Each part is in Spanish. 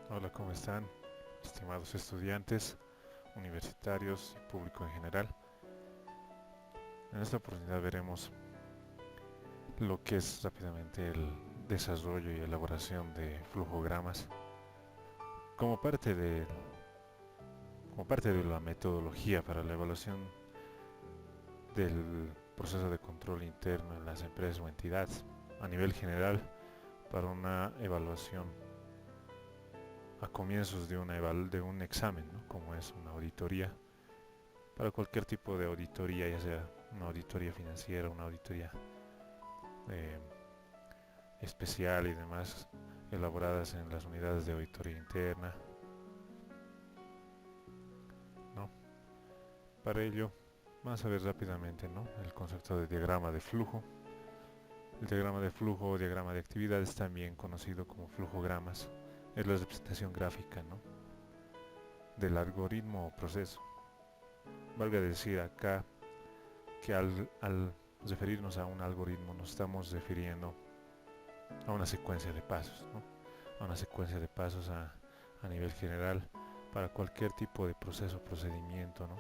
Hola, ¿cómo están? Estimados estudiantes, universitarios y público en general. En esta oportunidad veremos lo que es rápidamente el desarrollo y elaboración de flujogramas como parte de, como parte de la metodología para la evaluación del proceso de control interno en las empresas o entidades a nivel general para una evaluación a comienzos de, de un examen, ¿no? Como es una auditoría, para cualquier tipo de auditoría, ya sea una auditoría financiera, una auditoría eh, especial y demás, elaboradas en las unidades de auditoría interna, ¿no? Para ello, vamos a ver rápidamente, ¿no?, el concepto de diagrama de flujo. El diagrama de flujo o diagrama de actividades, también conocido como flujogramas, es la representación gráfica, ¿no?, del algoritmo o proceso. Valga decir acá que al referirnos a un algoritmo nos estamos refiriendo a una secuencia de pasos, ¿no?, a una secuencia de pasos a nivel general para cualquier tipo de proceso, procedimiento, ¿no?,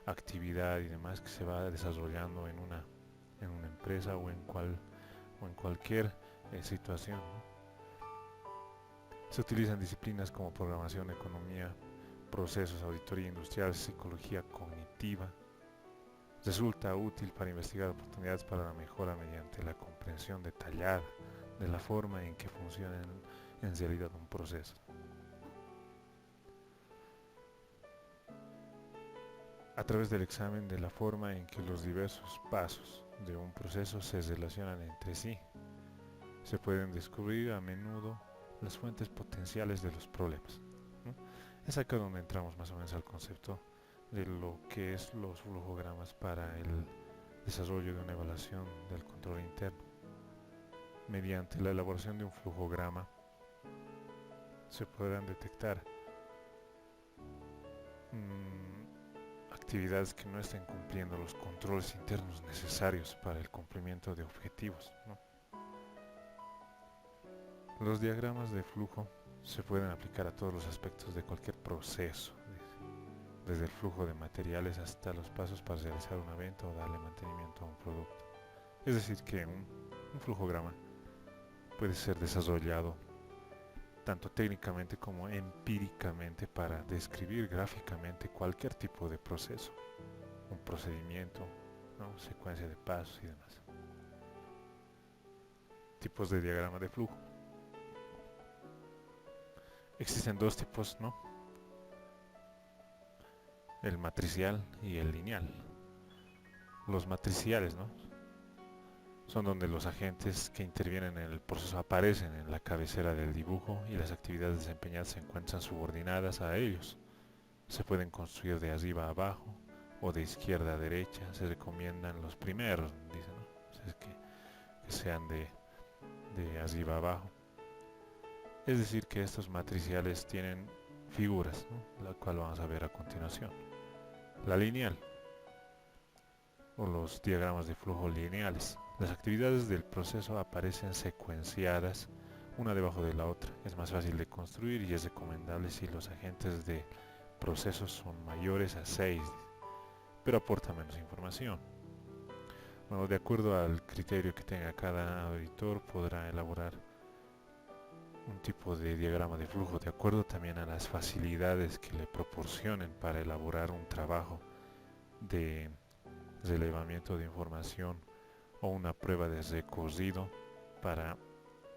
actividad y demás que se va desarrollando en una empresa o en cualquier situación, ¿no? Se utilizan disciplinas como programación, economía, procesos, auditoría industrial, psicología cognitiva. Resulta útil para investigar oportunidades para la mejora mediante la comprensión detallada de la forma en que funciona en realidad un proceso. A través del examen de la forma en que los diversos pasos de un proceso se relacionan entre sí, se pueden descubrir a menudo las fuentes potenciales de los problemas, ¿no? Es acá donde entramos más o menos al concepto de lo que es los flujogramas para el desarrollo de una evaluación del control interno. Mediante la elaboración de un flujograma se podrán detectar actividades que no estén cumpliendo los controles internos necesarios para el cumplimiento de objetivos, ¿no? Los diagramas de flujo se pueden aplicar a todos los aspectos de cualquier proceso, desde el flujo de materiales hasta los pasos para realizar una venta o darle mantenimiento a un producto. Es decir, que un flujograma puede ser desarrollado tanto técnicamente como empíricamente para describir gráficamente cualquier tipo de proceso, un procedimiento, ¿no?, secuencia de pasos y demás. Tipos de diagrama de flujo. Existen dos tipos, ¿no?, el matricial y el lineal. Los matriciales, ¿no?, son donde los agentes que intervienen en el proceso aparecen en la cabecera del dibujo y las actividades desempeñadas se encuentran subordinadas a ellos. Se pueden construir de arriba a abajo o de izquierda a derecha. Se recomiendan los primeros, dicen, ¿no? O sea, que sean de arriba a abajo. Es decir, que estos matriciales tienen figuras, ¿no?, la cual vamos a ver a continuación. La lineal, o los diagramas de flujo lineales. Las actividades del proceso aparecen secuenciadas una debajo de la otra. Es más fácil de construir y es recomendable si los agentes de procesos son mayores a 6, pero aporta menos información. Bueno, de acuerdo al criterio que tenga cada auditor, podrá elaborar un tipo de diagrama de flujo de acuerdo también a las facilidades que le proporcionen para elaborar un trabajo de relevamiento de información o una prueba de recorrido para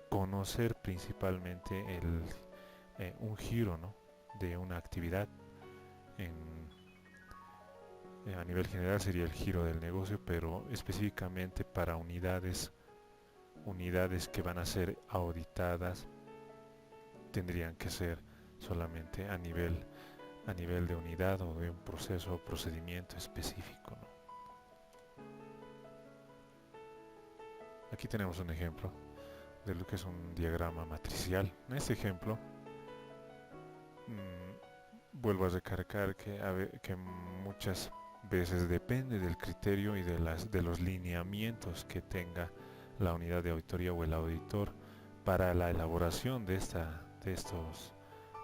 conocer principalmente un giro, ¿no?, de una actividad. A nivel general sería el giro del negocio, pero específicamente para unidades que van a ser auditadas, tendrían que ser solamente a nivel de unidad o de un proceso o procedimiento específico, ¿no? Aquí tenemos un ejemplo de lo que es un diagrama matricial. En este ejemplo, vuelvo a recargar que muchas veces depende del criterio y de los lineamientos que tenga la unidad de auditoría o el auditor para la elaboración de estos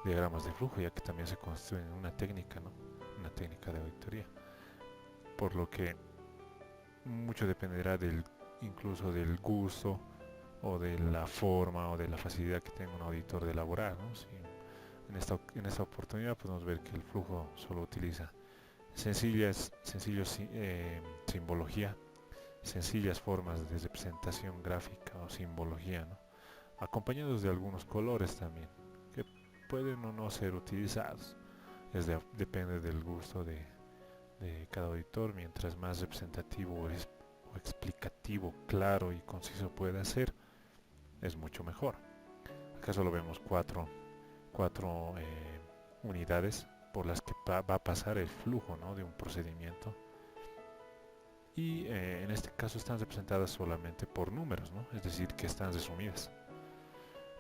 diagramas de flujo, ya que también se construyen una técnica, ¿no? Una técnica de auditoría. Por lo que mucho dependerá incluso del gusto o de la forma o de la facilidad que tenga un auditor de elaborar, ¿no? Si en esta oportunidad podemos ver que el flujo solo utiliza sencillos simbología, sencillas formas de representación gráfica o simbología, ¿no? Acompañados de algunos colores también, que pueden o no ser utilizados. Depende del gusto de cada auditor. Mientras más representativo o explicativo, claro y conciso pueda ser, es mucho mejor. Acá solo vemos cuatro unidades por las que va a pasar el flujo, ¿no? De un procedimiento, y en este caso están representadas solamente por números, ¿no? Es decir, que están resumidas.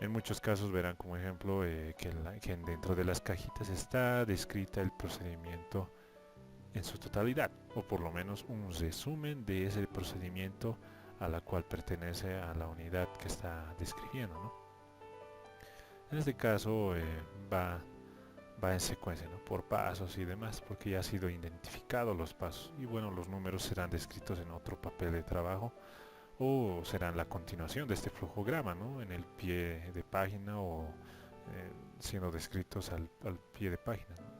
En muchos casos verán como ejemplo que dentro de las cajitas está descrita el procedimiento en su totalidad, o por lo menos un resumen de ese procedimiento a la cual pertenece a la unidad que está describiendo, ¿no? En este caso va en secuencia, ¿no? Por pasos y demás, porque ya ha sido identificado los pasos, y bueno, los números serán descritos en otro papel de trabajo o serán la continuación de este flujograma, ¿no? En el pie de página o siendo descritos al pie de página, ¿no?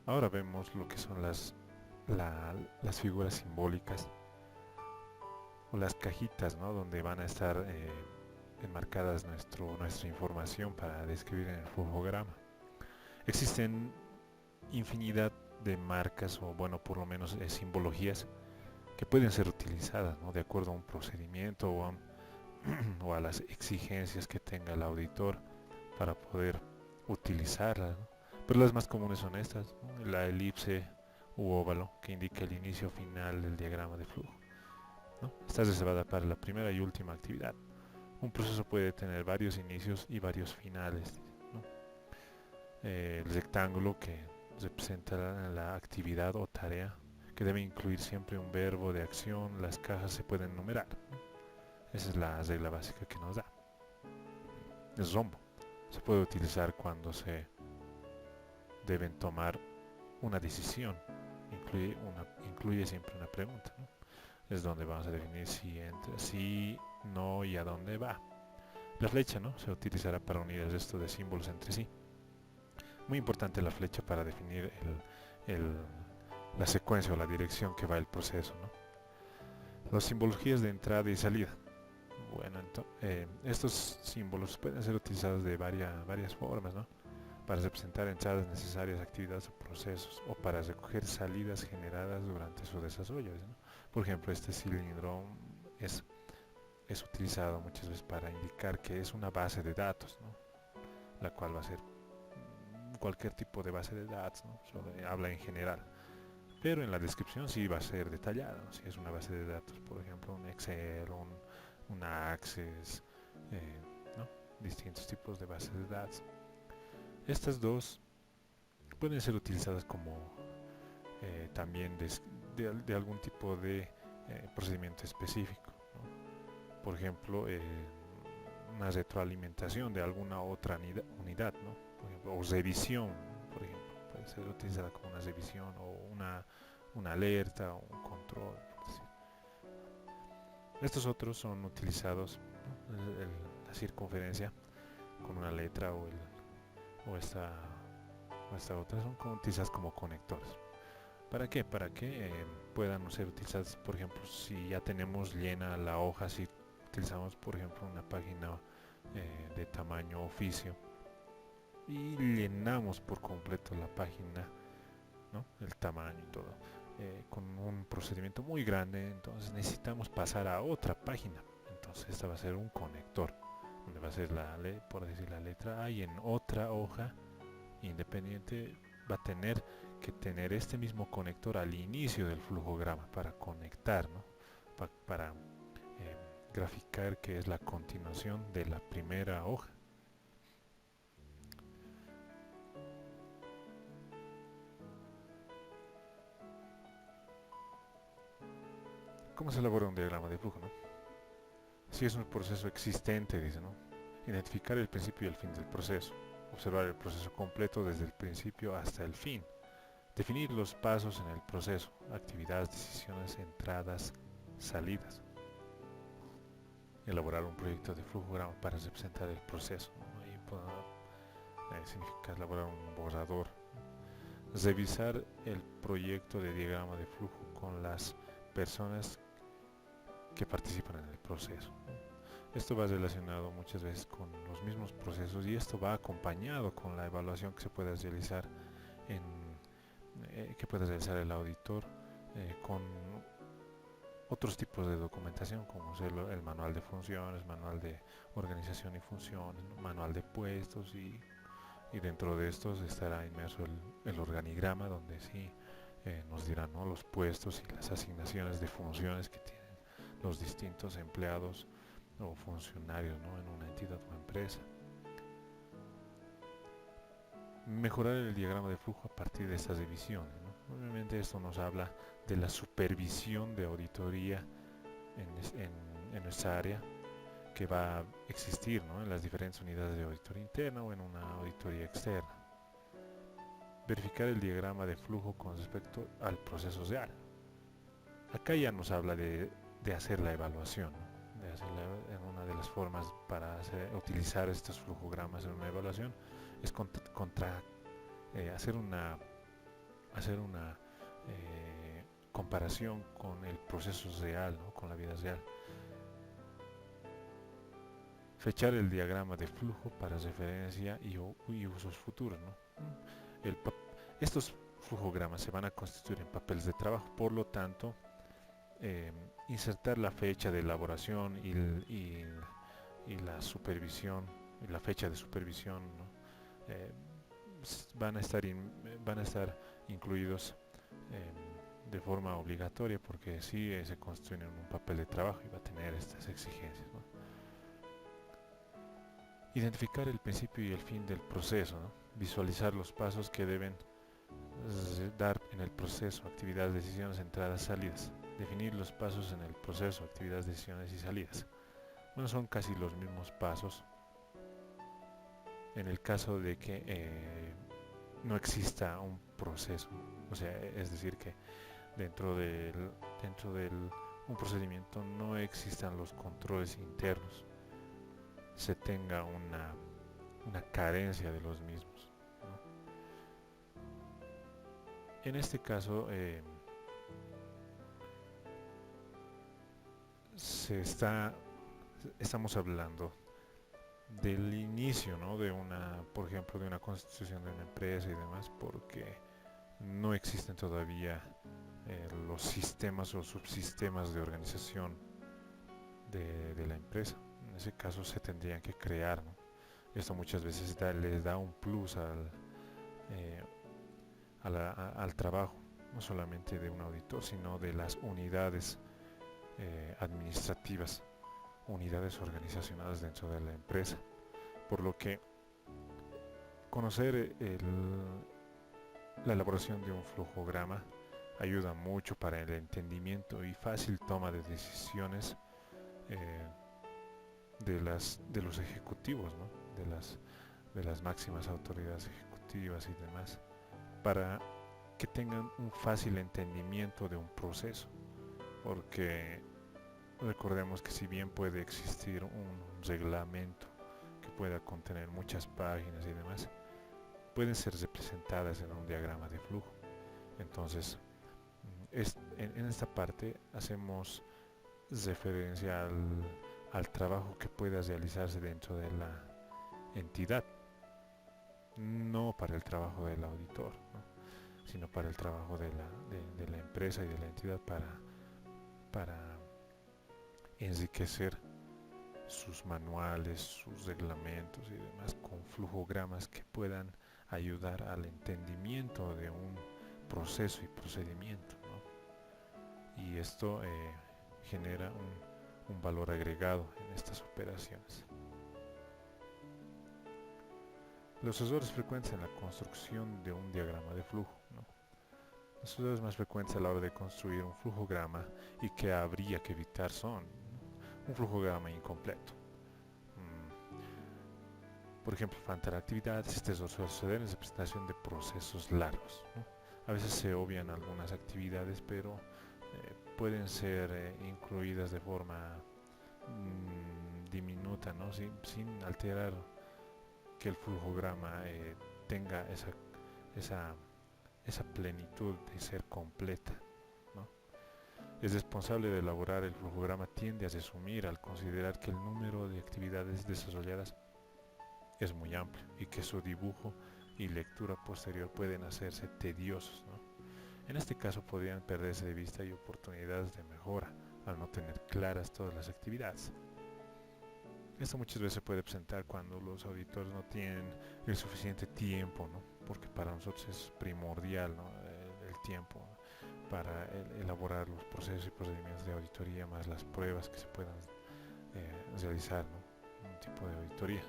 Ahora vemos lo que son las figuras simbólicas o las cajitas, ¿no? Donde van a estar enmarcadas nuestra información para describir en el flujograma. Existen infinidad de marcas o bueno, por lo menos simbologías que pueden ser utilizadas, ¿no? De acuerdo a un procedimiento o a las exigencias que tenga el auditor para poder utilizarlas, ¿no? Pero las más comunes son estas, ¿no? La elipse u óvalo, que indica el inicio final del diagrama de flujo, ¿no? Está reservada para la primera y última actividad. Un proceso puede tener varios inicios y varios finales, ¿no? El rectángulo, que representa la actividad o tarea, que debe incluir siempre un verbo de acción. Las cajas se pueden numerar, ¿no? Esa es la regla básica que nos da. El rombo se puede utilizar cuando se deben tomar una decisión. Incluye siempre una pregunta, ¿no? Es donde vamos a definir si entra, si, no y a dónde va. La flecha, ¿no? Se utilizará para unir el resto de símbolos entre sí. Muy importante la flecha para definir la secuencia o la dirección que va el proceso, ¿no? Las simbologías de entrada y salida. Bueno, estos símbolos pueden ser utilizados de varias formas, ¿no? Para representar entradas necesarias, actividades o procesos, o para recoger salidas generadas durante su desarrollo, ¿no? Por ejemplo, este cilindro es utilizado muchas veces para indicar que es una base de datos, ¿no? La cual va a ser cualquier tipo de base de datos, ¿no? Habla en general, pero en la descripción sí va a ser detallada, ¿no? Si es una base de datos, por ejemplo, un Excel, una Access, ¿no? Distintos tipos de bases de datos. Estas dos pueden ser utilizadas como también de algún tipo de procedimiento específico, ¿no? Por ejemplo, una retroalimentación de alguna otra unidad, ¿no? Por ejemplo, o revisión, por ejemplo, puede ser utilizada como una revisión o una alerta o un control. Estos otros son utilizados, ¿no? La circunferencia con una letra o esta otra son utilizadas como conectores. ¿Para qué? Para que puedan ser utilizadas, por ejemplo, si ya tenemos llena la hoja, si utilizamos, por ejemplo, una página de tamaño oficio y llenamos por completo la página, ¿no? El tamaño y todo, con un procedimiento muy grande, entonces necesitamos pasar a otra página. Entonces esta va a ser un conector, donde va a ser por decir la letra A, y en otra hoja independiente va a tener que tener este mismo conector al inicio del flujograma para conectar, ¿no? Para graficar que es la continuación de la primera hoja. ¿Cómo se elabora un diagrama de flujo, no? Si es un proceso existente, dice, ¿no? Identificar el principio y el fin del proceso. Observar el proceso completo desde el principio hasta el fin. Definir los pasos en el proceso. Actividades, decisiones, entradas, salidas. Elaborar un proyecto de flujograma para representar el proceso, ¿no? Ahí significa elaborar un borrador. Revisar el proyecto de diagrama de flujo con las personas que participan en el proceso. Esto va relacionado muchas veces con los mismos procesos y esto va acompañado con la evaluación que se puede realizar que puede realizar el auditor con otros tipos de documentación como el manual de funciones, manual de organización y funciones, ¿no? Manual de puestos y dentro de estos estará inmerso el organigrama donde sí nos dirán, ¿no?, los puestos y las asignaciones de funciones que tienen los distintos empleados o funcionarios, ¿no?, en una entidad o empresa. Mejorar el diagrama de flujo a partir de estas divisiones, ¿no? Obviamente esto nos habla de la supervisión de auditoría en nuestra área que va a existir, ¿no?, en las diferentes unidades de auditoría interna o en una auditoría externa. Verificar el diagrama de flujo con respecto al proceso real. Acá ya nos habla de hacer la evaluación, ¿no?, de hacerla en una de las formas para utilizar estos flujogramas en una evaluación es hacer una comparación con el proceso real, ¿no?, con la vida real. Fechar el diagrama de flujo para referencia y usos futuros, ¿no? Estos flujogramas se van a constituir en papeles de trabajo, por lo tanto, insertar la fecha de elaboración y la supervisión, y la fecha de supervisión, ¿no?, van a estar incluidos de forma obligatoria porque sí se constituyen en un papel de trabajo y va a tener estas exigencias, ¿no? Identificar el principio y el fin del proceso, ¿no? Visualizar los pasos que deben dar en el proceso, actividades, decisiones, entradas, salidas. Definir los pasos en el proceso, actividades, decisiones y salidas. Bueno, son casi los mismos pasos en el caso de que no exista un proceso, o sea, es decir que dentro del un procedimiento no existan los controles internos, se tenga una carencia de los mismos, ¿no? En este caso estamos hablando del inicio, ¿no?, de por ejemplo, de una constitución de una empresa y demás, porque no existen todavía los sistemas o subsistemas de organización de la empresa. En ese caso se tendrían que crear, ¿no? Esto muchas veces les da un plus al trabajo, no solamente de un auditor, sino de las unidades administrativas, unidades organizacionales dentro de la empresa, por lo que conocer la elaboración de un flujograma ayuda mucho para el entendimiento y fácil toma de decisiones de los ejecutivos, ¿no?, de las máximas autoridades ejecutivas y demás, para que tengan un fácil entendimiento de un proceso, porque recordemos que si bien puede existir un reglamento que pueda contener muchas páginas y demás, pueden ser representadas en un diagrama de flujo. Entonces, en esta parte hacemos referencia al trabajo que pueda realizarse dentro de la entidad, no para el trabajo del auditor, ¿no?, sino para el trabajo de la empresa y de la entidad para enriquecer sus manuales, sus reglamentos y demás con flujogramas que puedan ayudar al entendimiento de un proceso y procedimiento, ¿no? Y esto genera un valor agregado en estas operaciones. Los errores frecuentes en la construcción de un diagrama de flujo, ¿no? Los errores más frecuentes a la hora de construir un flujograma y que habría que evitar son un flujograma incompleto. Por ejemplo, faltar actividades. Este suceder en la presentación de procesos largos, ¿no? A veces se obvian algunas actividades, pero pueden ser incluidas de forma diminuta, ¿no? Sin alterar que el flujograma tenga esa plenitud de ser completa, ¿no? Es responsable de elaborar el flujograma tiende a asumir al considerar que el número de actividades desarrolladas es muy amplio y que su dibujo y lectura posterior pueden hacerse tediosos, ¿no? En este caso podrían perderse de vista y oportunidades de mejora al no tener claras todas las actividades. Esto muchas veces se puede presentar cuando los auditores no tienen el suficiente tiempo, ¿no? Porque para nosotros es primordial, ¿no? El tiempo para elaborar los procesos y procedimientos de auditoría, más las pruebas que se puedan realizar, ¿no? Un tipo de auditoría.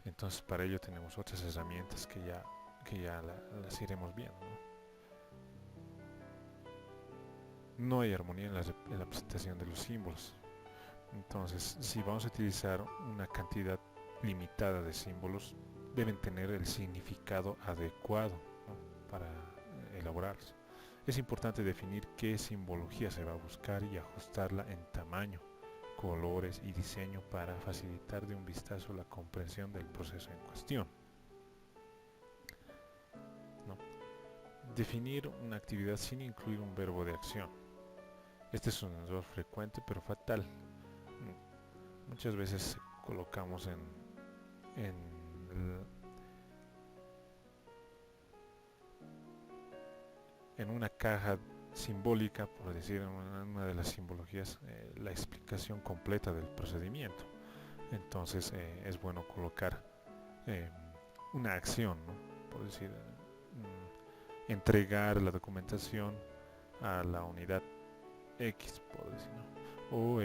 Entonces para ello tenemos otras herramientas que ya las iremos viendo, ¿no? No hay armonía en la presentación de los símbolos. Entonces, si vamos a utilizar una cantidad limitada de símbolos, deben tener el significado adecuado, ¿no? Para elaborarlos. Es importante definir qué simbología se va a buscar y ajustarla en tamaño, colores y diseño para facilitar de un vistazo la comprensión del proceso en cuestión, ¿no? Definir una actividad sin incluir un verbo de acción. Este es un error frecuente pero fatal. Muchas veces colocamos en una caja simbólica, por decir en una de las simbologías, la explicación completa del procedimiento. Entonces es bueno colocar una acción, ¿no? Por decir, entregar la documentación a la unidad X, por decir, ¿no? O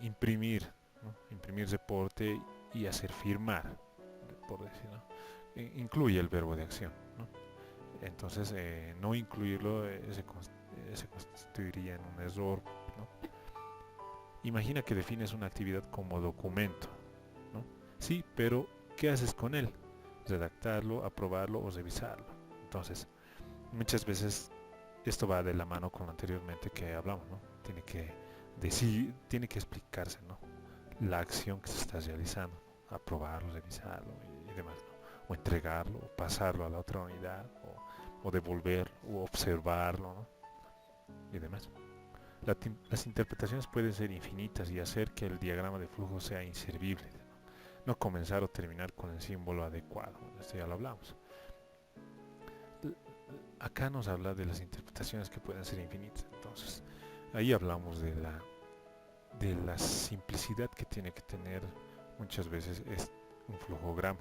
imprimir, ¿no? Imprimir reporte y hacer firmar, por decir, ¿no? Incluye el verbo de acción, ¿no? Entonces no incluirlo se constituiría en un error, ¿no? Imagina que defines una actividad como documento, ¿no? Sí, pero ¿qué haces con él? Redactarlo, aprobarlo o revisarlo. Entonces, muchas veces esto va de la mano con lo anteriormente que hablamos, ¿no? Tiene que explicarse, ¿no? La acción que se está realizando, ¿no? Aprobarlo, revisarlo y demás, ¿no? O entregarlo, o pasarlo a la otra unidad, o devolverlo, o observarlo, ¿no? Y demás. Las interpretaciones pueden ser infinitas y hacer que el diagrama de flujo sea inservible, ¿no? No comenzar o terminar con el símbolo adecuado. Esto ya lo hablamos. Acá nos habla de las interpretaciones que pueden ser infinitas. Entonces, ahí hablamos de la simplicidad que tiene que tener muchas veces es un flujograma,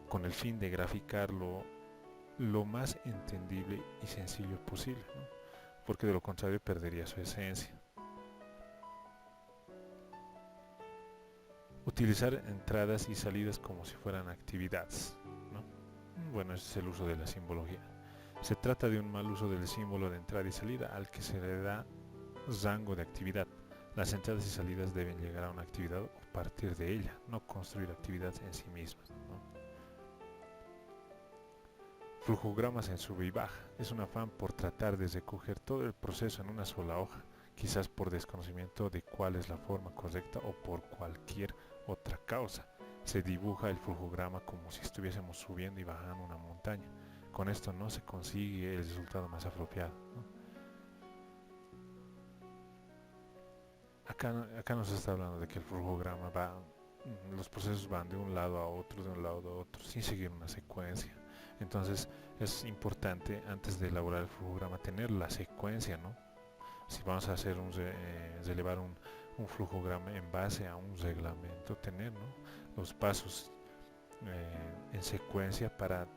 con el fin de graficarlo lo más entendible y sencillo posible, ¿no? Porque de lo contrario perdería su esencia. Utilizar entradas y salidas como si fueran actividades, ¿no? Bueno, ese es el uso de la simbología. Se trata de un mal uso del símbolo de entrada y salida al que se le da rango de actividad. Las entradas y salidas deben llegar a una actividad o partir de ella, no construir actividades en sí mismas, ¿no? Flujogramas en sube y baja. Es un afán por tratar de recoger todo el proceso en una sola hoja, quizás por desconocimiento de cuál es la forma correcta o por cualquier otra causa. Se dibuja el flujograma como si estuviésemos subiendo y bajando una montaña. Con esto no se consigue el resultado más apropiado, ¿no? Acá nos está hablando de que el flujograma los procesos van de un lado a otro, sin seguir una secuencia. Entonces es importante antes de elaborar el flujograma tener la secuencia, ¿no? Si vamos a hacer relevar un flujograma en base a un reglamento, tener, ¿no? Los pasos en secuencia para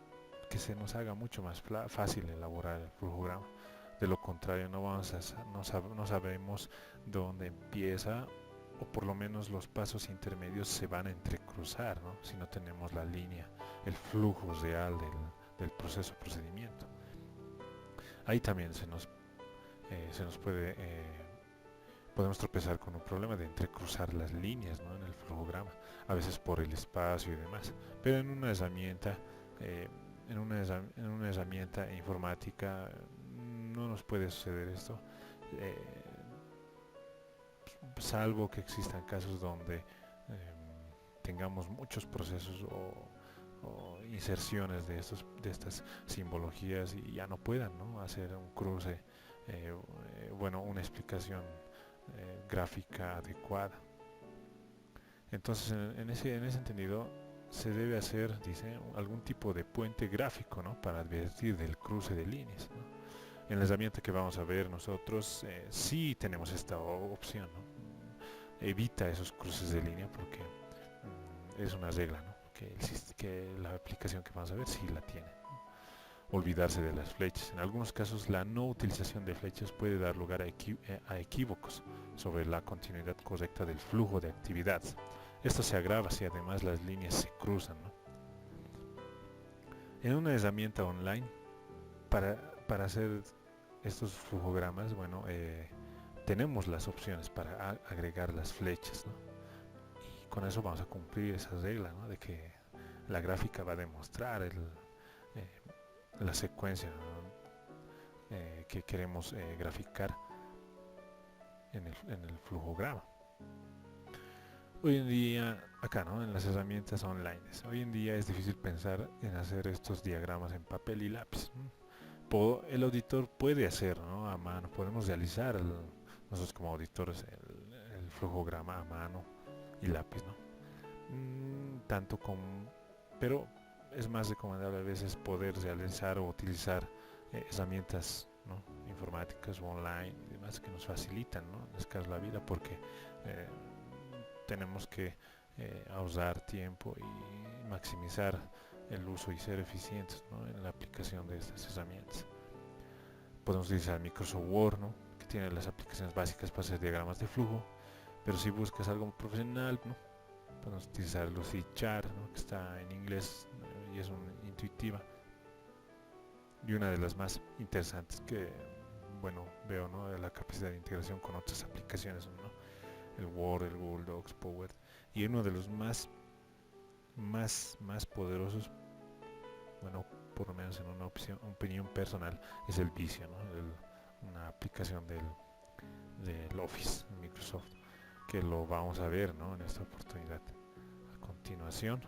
que se nos haga mucho más fácil elaborar el flujograma. De lo contrario no sabemos dónde empieza, o por lo menos los pasos intermedios se van a entrecruzar, ¿no? Si no tenemos la línea, el flujo real del procedimiento. Ahí también se nos podemos tropezar con un problema de entrecruzar las líneas, ¿no?, en el flujograma, a veces por el espacio y demás. Pero en una herramienta, en una herramienta informática no nos puede suceder esto, eh, salvo que existan casos donde tengamos muchos procesos o inserciones de estas simbologías y ya no puedan, ¿no?, hacer un cruce, bueno, una explicación gráfica adecuada. Entonces, en ese entendido, se debe hacer, dice, algún tipo de puente gráfico, ¿no?, para advertir del cruce de líneas, ¿no? En la herramienta que vamos a ver nosotros, sí tenemos esta opción, ¿no? Evita esos cruces de línea porque es una regla, ¿no?, que la aplicación que vamos a ver sí la tiene. Olvidarse de las flechas. En algunos casos, la no utilización de flechas puede dar lugar a equívocos sobre la continuidad correcta del flujo de actividad. Esto se agrava si además las líneas se cruzan, ¿no? En una herramienta online, para hacer estos flujogramas, bueno, tenemos las opciones para agregar las flechas, ¿no? Y con eso vamos a cumplir esa regla, ¿no?, de que la gráfica va a demostrar la secuencia, ¿no?, que queremos graficar en el flujograma. Hoy en día, acá, ¿no?, en las herramientas online, hoy en día es difícil pensar en hacer estos diagramas en papel y lápiz. El auditor puede hacer, ¿no?, a mano, podemos realizar nosotros como auditores el flujograma a mano y lápiz, ¿no? Tanto como, pero es más recomendable a veces poder realizar o utilizar herramientas, ¿no?, informáticas o online y demás que nos facilitan, ¿no?, en este caso la vida, porque tenemos que ahorrar tiempo y maximizar el uso y ser eficientes, ¿no?, en la aplicación de estas herramientas. Podemos utilizar Microsoft Word, ¿no?, que tiene las aplicaciones básicas para hacer diagramas de flujo, pero si buscas algo profesional, ¿no?, podemos utilizar Lucidchart, ¿no?, que está en inglés y es intuitiva, y una de las más interesantes que, bueno, veo, ¿no?, de la capacidad de integración con otras aplicaciones, ¿no?, el Word, el Google Docs, Power, y uno de los más poderosos, bueno, por lo menos en una opinión personal, es el Visio, ¿no?, una aplicación del Office Microsoft, que lo vamos a ver, ¿no?, en esta oportunidad. A continuación